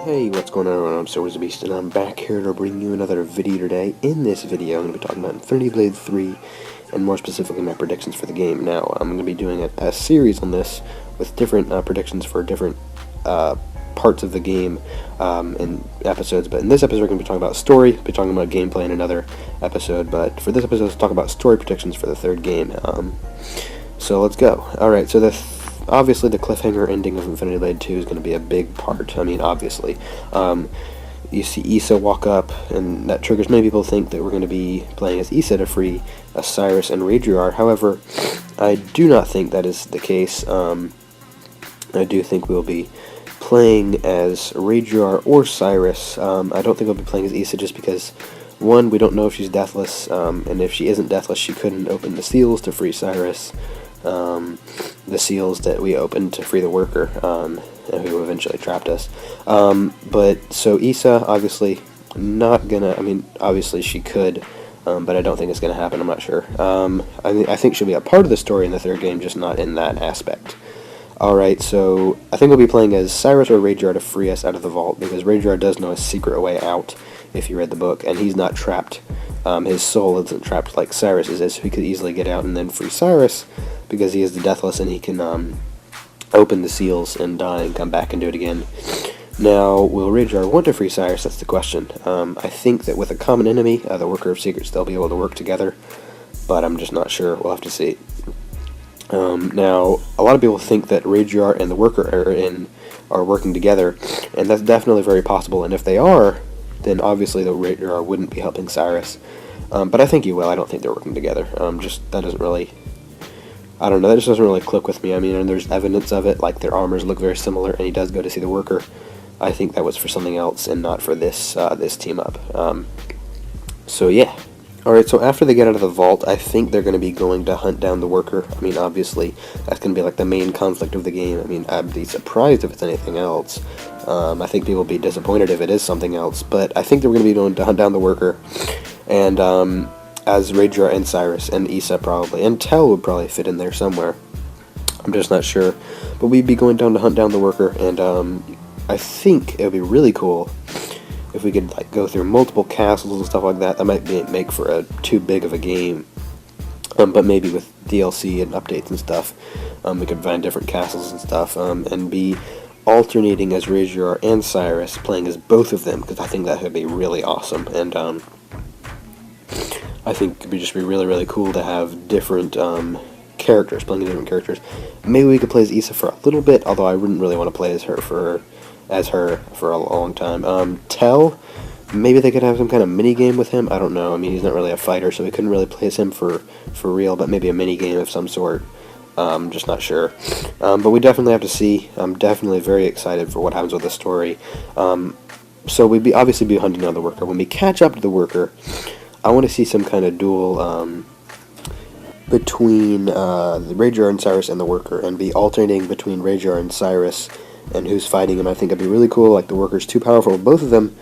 Hey, what's going on everyone? I'm Silversabeast and I'm back here to bring you another video today. In this video, I'm going to be talking about Infinity Blade 3 and more specifically my predictions for the game. Now, I'm going to be doing a series on this with different predictions for different parts of the game in episodes, but in this episode we're going to be talking about story, be talking about gameplay in another episode, but for this episode let's talk about story predictions for the third game. So let's go. Alright, so obviously the cliffhanger ending of Infinity Blade 2 is going to be a big part. I mean, obviously. You see Issa walk up, and that triggers many people to think that we're going to be playing as Issa to free Cyrus and Raedriar. However, I do not think that is the case. I do think we'll be playing as Raedriar or Cyrus. I don't think we'll be playing as Issa just because, one, we don't know if she's deathless, and if she isn't deathless, she couldn't open the seals to free Cyrus. The seals that we opened to free the worker, who eventually trapped us. But, so Issa, obviously, not gonna, I mean, obviously she could, but I don't think it's gonna happen, I'm not sure. I think she'll be a part of the story in the third game, just not in that aspect. Alright, so I think we'll be playing as Cyrus or Raedriar to free us out of the vault, because Raedriar does know a secret way out, if you read the book, and he's not trapped. His soul isn't trapped like Cyrus's is, so he could easily get out and then free Cyrus, because he is the Deathless and he can open the seals and die and come back and do it again. Now, will Raedriar want to free Cyrus? That's the question. I think that with a common enemy, the Worker of Secrets, they'll be able to work together, but I'm just not sure. We'll have to see. Now, a lot of people think that Raedriar and the Worker are working together, and that's definitely very possible, and if they are, then obviously the Raedriar wouldn't be helping Cyrus. But I think he will. I don't think they're working together. Just, that doesn't really, I don't know, that just doesn't really click with me. I mean, and there's evidence of it, like their armors look very similar, and he does go to see the Worker. I think that was for something else and not for this this team up. So yeah. Alright, so after they get out of the vault, I think they're going to be going to hunt down the Worker. I mean, obviously, that's going to be like the main conflict of the game. I mean, I'd be surprised if it's anything else. I think people will be disappointed if it is something else, but I think they're going to be going to hunt down the Worker, and as Raedriar and Cyrus and Issa probably, and Tel would probably fit in there somewhere. I'm just not sure, but we'd be going down to hunt down the Worker, and I think it would be really cool if we could like go through multiple castles and stuff like that. That might make for too big of a game, but maybe with DLC and updates and stuff, we could find different castles and stuff, and be alternating as Raedriar and Cyrus, playing as both of them, because I think that would be really awesome, and I think it would just be really, really cool to have different characters, playing as different characters. Maybe we could play as Issa for a little bit, although I wouldn't really want to play as her for a long time. Tel, maybe they could have some kind of mini game with him. I don't know. I mean, he's not really a fighter, so we couldn't really play as him for real. But maybe a mini game of some sort. Just not sure. But we definitely have to see. I'm definitely very excited for what happens with the story. So we'd obviously be hunting down the Worker. When we catch up to the Worker, I want to see some kind of duel between Raedriar and Cyrus and the Worker, and be alternating between Raedriar and Cyrus and who's fighting him. I think it'd be really cool. Like, the Worker's too powerful, both of them,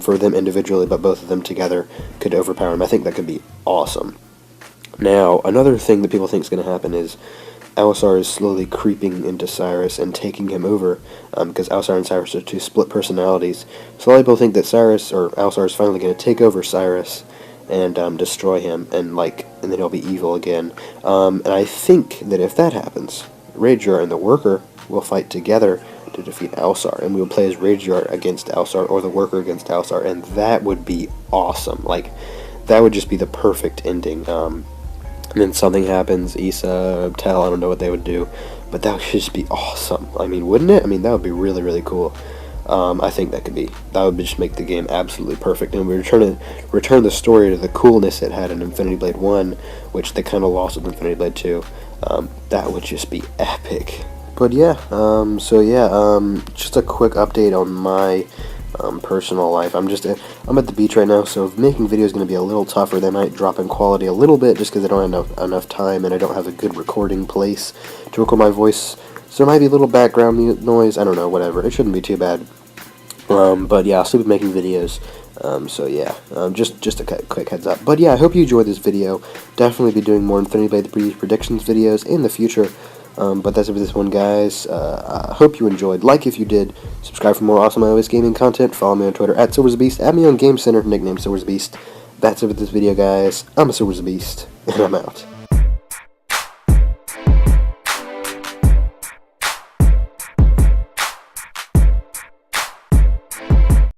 for them individually, but both of them together could overpower him. I think that could be awesome. Now, another thing that people think is going to happen is Alisar is slowly creeping into Cyrus and taking him over, because Alisar and Cyrus are two split personalities. So a lot of people think that Cyrus, or Alisar, is finally going to take over Cyrus and destroy him, and then he'll be evil again. And I think that if that happens, Raedriar and the Worker will fight together to defeat Alisar, and we will play as Raedriar against Alisar, or the Worker against Alisar, and that would be awesome. Like, that would just be the perfect ending. And then something happens, Issa, Tel, I don't know what they would do, but that would just be awesome. I mean, wouldn't it? I mean, that would be really, really cool. I think that would just make the game absolutely perfect, and we return the story to the coolness it had in Infinity Blade 1, which they kind of lost with Infinity Blade 2. That would just be epic. But yeah, just a quick update on my personal life. I'm at the beach right now, so making videos is going to be a little tougher. They might drop in quality a little bit just because I don't have enough time, and I don't have a good recording place to record my voice. So there might be a little background noise. I don't know, whatever. It shouldn't be too bad. But yeah, I'll still be making videos. So yeah, just a quick heads up. But yeah, I hope you enjoyed this video. Definitely be doing more Infinity Blade 3 predictions videos in the future. But that's it for this one, guys. I hope you enjoyed. Like if you did. Subscribe for more awesome iOS gaming content. Follow me on Twitter at Silversabeast. Add me on GameCenter, nickname Silversabeast. That's it for this video, guys. I'm Silversabeast, and I'm out.